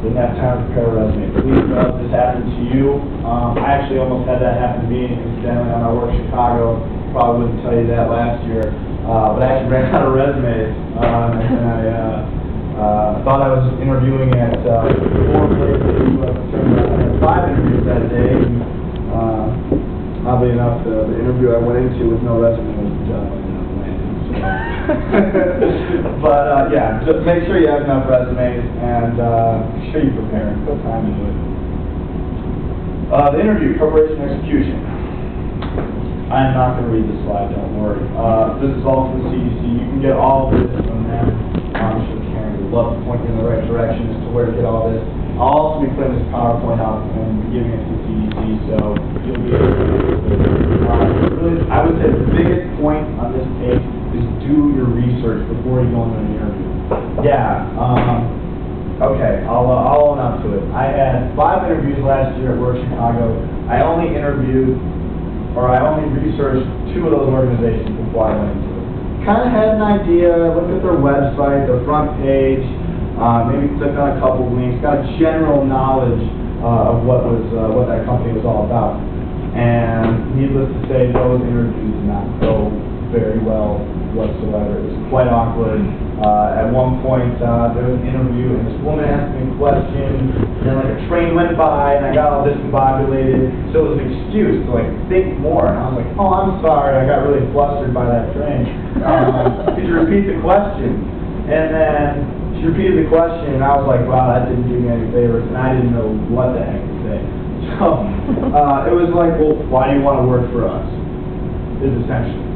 didn't have time to prepare a resume. Please know if this happened to you. I actually almost had that happen to me incidentally on my work in Chicago. Probably wouldn't tell you that last year. But I actually ran out of resumes. And I thought I was interviewing at 4 places. I had 5 interviews that day. Oddly enough, the interview I went into with no resume was the job I ended up landing. But yeah, just make sure you have enough resumes and make sure you prepare. Put time into it. The interview, preparation, execution. I'm not going to read this slide, don't worry. This is all from the CDC. You can get all of this from them. I'm sure Karen would love to point you in the right direction as to where to get all this. I'll also be putting this PowerPoint out and giving it to the CDC, so you'll be able to really, I would say the biggest point on this page is do your research before you go into an interview. Yeah, okay, I'll own up to it. I had 5 interviews last year at Work Chicago. I only researched 2 of those organizations before I went into it. Kind of had an idea, looked at their website, their front page, maybe clicked on a couple of links, got a general knowledge of what that company was all about. And needless to say, those interviews did not go very well whatsoever. It was quite awkward. At one point, there was an interview, and this woman asked me a question, and then like a train went by, and I got all discombobulated. So it was an excuse to like think more. And I was like, oh, I'm sorry, I got really flustered by that train. Could you repeat the question? And then she repeated the question, and I was like, wow, that didn't do me any favors, and I didn't know what the heck to say. So it was like, well, why do you want to work for us? Is essentially.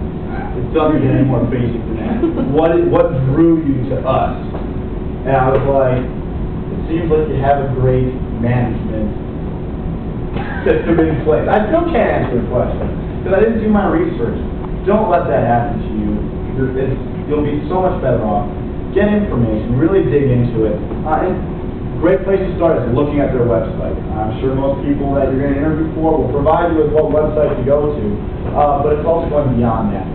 It doesn't get any more basic than that. What drew you to us? And I was like, it seems like you have a great management system in place. I still can't answer the question because I didn't do my research. Don't let that happen to you. You'll be so much better off. Get information, really dig into it. And great place to start is looking at their website. I'm sure most people that you're going to interview for will provide you with what website to go to, but it's also going beyond that.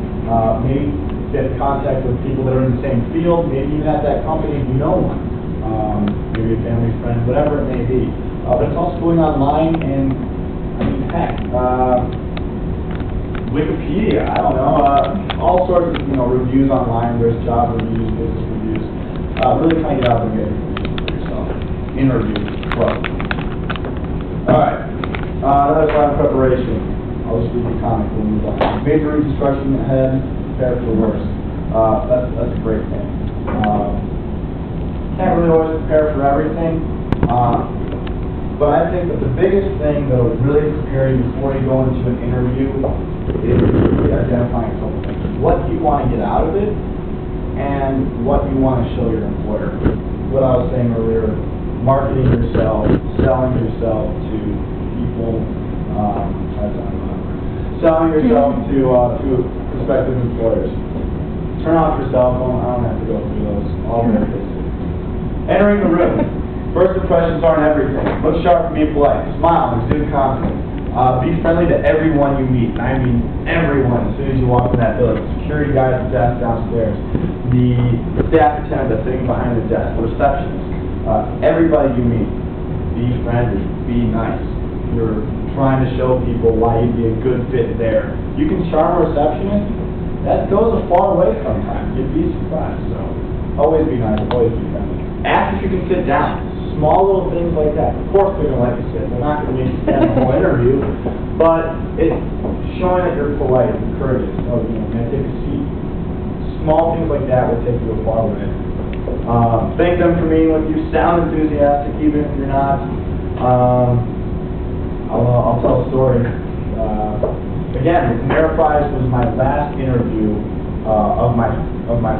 Maybe get in contact with people that are in the same field, maybe even at that company if you know one, maybe a family friend, whatever it may be. But it's also going online and, I mean, heck, Wikipedia, I don't know, all sorts of reviews online. There's job reviews, business reviews. Really kind of get out there and get information for yourself. Interview, plus. All right, another slide preparation. I'll just read the comic. We'll move on. Major reconstruction ahead, prepare for the worst. That's a great thing. Can't really always prepare for everything. But I think that the biggest thing that will really prepare you before you go into an interview is really identifying a couple things. What you want to get out of it, and what you want to show your employer. What I was saying earlier, marketing yourself, selling yourself to people, selling yourself to prospective employers. Turn off your cell phone. I don't have to go through those. All very basic. Entering the room. First impressions aren't everything. Look sharp and be polite. Smile and exude confidence. Be friendly to everyone you meet. I mean everyone as soon as you walk in that building. Security guy at the desk downstairs. The staff attendant that's sitting behind the desk. The receptionist. Everybody you meet. Be friendly. Be nice. You're trying to show people why you'd be a good fit there. You can charm a receptionist. That goes a far way sometimes. You'd be surprised. So always be nice. Always be friendly. Ask if you can sit down. Small little things like that. Of course they're going to let you sit. They're not going to make you stand the whole interview. But it's showing that you're polite and courteous. Oh, may I take a seat? Small things like that will take you a far way. Thank them for meeting with you. Sound enthusiastic even if you're not. I'll tell a story. Again, Ameriprise was my last interview of my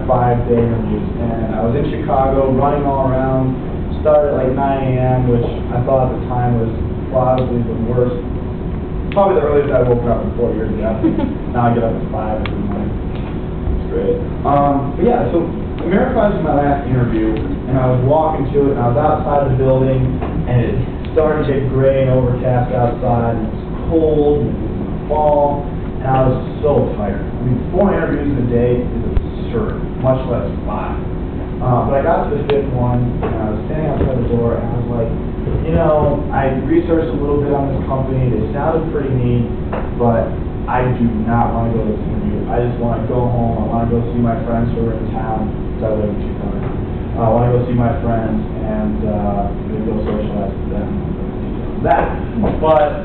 5-day interviews. And I was in Chicago running all around. Started at like 9 a.m., which I thought at the time was probably the worst. Probably the earliest I woke up in 4 years ago. Now I get up at 5 every morning. It's great. But yeah, so Ameriprise was my last interview, and I was walking to it, and I was outside the building, and it started to get gray and overcast outside, and it was cold, and it was in the fall, and I was so tired. I mean, 4 interviews in a day is absurd, much less 5. But I got to the 5th one, and I was standing outside the door, and I was like, researched a little bit on this company. They sounded pretty neat, but I do not want to go to this interview. I just want to go home. I want to go see my friends who are in town, because I live in Chicago. I want to go see my friends and maybe go socialize with them. That. But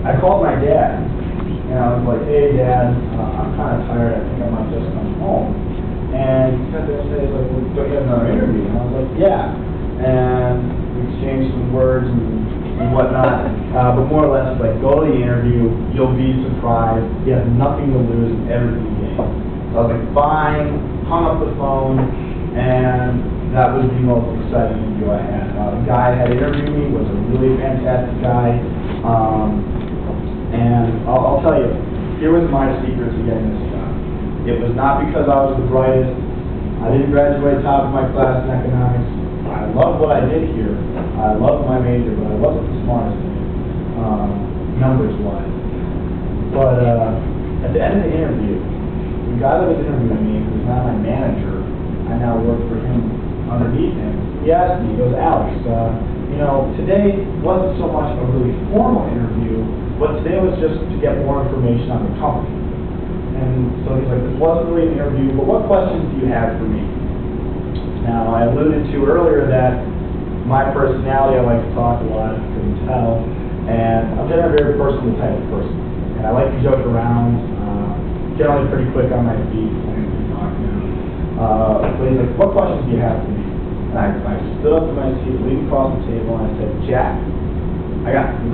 I called my dad, and I was like, hey, Dad, I'm kind of tired. I think I might just come home. And he got there and said, like, well, don't you have another interview? And I was like, yeah. And we exchanged some words and whatnot. But more or less, like, go to the interview. You'll be surprised. You have nothing to lose and everything to gain. So I was like, fine. Hung up the phone. And that was the most exciting interview I had. The guy that had interviewed me was a really fantastic guy. And I'll tell you, here was my secret to getting this job. It was not because I was the brightest. I didn't graduate top of my class in economics. I loved what I did here. I loved my major, but I wasn't the smartest in it, numbers-wise. But at the end of the interview, the guy that was interviewing me, who's now my manager, I now work for him underneath him. He asked me, he goes, Alex, you know, today wasn't so much a really formal interview, but today was just to get more information on the company. And so he's like, this wasn't really an interview, but what questions do you have for me? Now, I alluded to earlier that my personality, I like to talk a lot, if you couldn't tell, and I'm generally a very personal type of person. And I like to joke around, generally pretty quick on my feet, but he's like, what questions do you have for me? And I stood up to my seat, leaned across the table, and I said, Jack, I got 3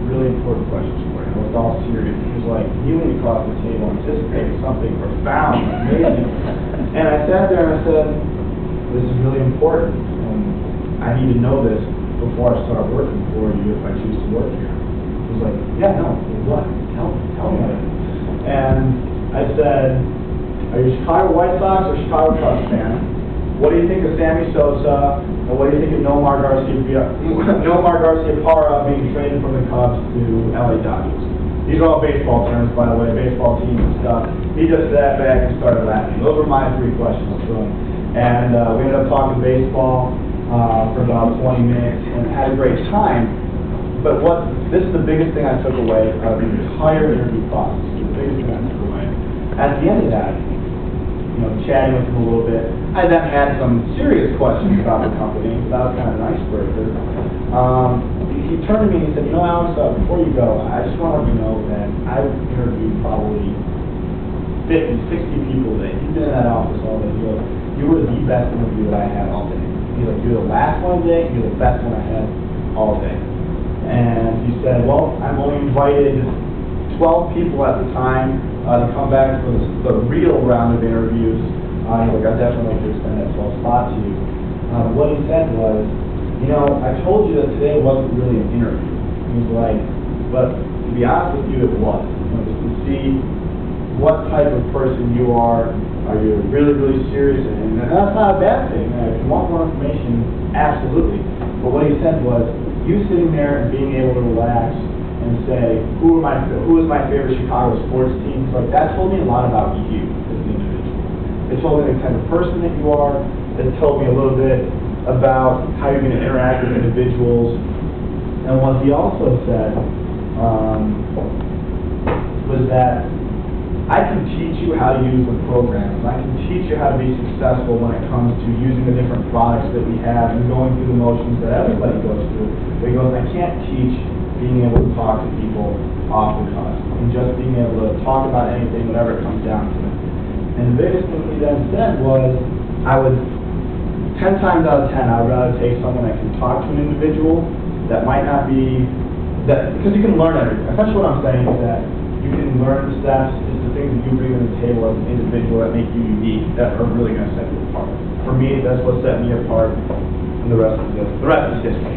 really important questions for you. I was all serious. He was like, you leaned across the table, anticipating something profound, amazing. And I sat there and I said, this is really important, and I need to know this before I start working for you if I choose to work here. He was like, yeah, no, what? Tell me about it. And I said, are you a Chicago White Sox or Chicago Cubs fan? What do you think of Sammy Sosa? And what do you think of Nomar Garcia-Parra being traded from the Cubs to LA Dodgers? These are all baseball terms, by the way, baseball teams and stuff. He just sat back and started laughing. Those were my 3 questions to him. And we ended up talking baseball for about 20 minutes and had a great time. But this is the biggest thing I took away out of the entire interview process. The biggest thing I took away. At the end of that, you know, chatting with him a little bit, I then had some serious questions about the company. That was kind of an icebreaker. He turned to me and he said, you know, Alex, before you go, I just want to let you know that I've interviewed probably 50, 60 people today. You've been in that office all day. He goes, you were the best interview that I had all day. He's like, you're the last one today, you're the best one I had all day. And he said, well, I'm only invited 12 people at the time to come back for the real round of interviews. He's like, I'd definitely like to extend that 12 spot to you. What he said was, you know, I told you that today wasn't really an interview. He was like, but to be honest with you, it was. You know, just to see what type of person you are you really, really serious? And that's not a bad thing. If you want more information, absolutely. But what he said was, you sitting there and being able to relax and say, who is my favorite Chicago sports team? Like, that told me a lot about you as an individual. It told me the kind of person that you are. It told me a little bit about how you're going to interact with individuals. And what he also said was that I can teach you how to use the programs. I can teach you how to be successful when it comes to using the different products that we have and going through the motions that everybody goes through. But he goes, I can't teach being able to talk to people off the cuff and just being able to talk about anything, whatever it comes down to. And the biggest thing he then said was, 10 times out of 10, I would rather take someone that can talk to an individual that might not be, because you can learn everything. Essentially what I'm saying is that you can learn the steps, it's the things that you bring to the table as an individual that make you unique, that are really going to set you apart. For me, that's what set me apart, and the rest is history.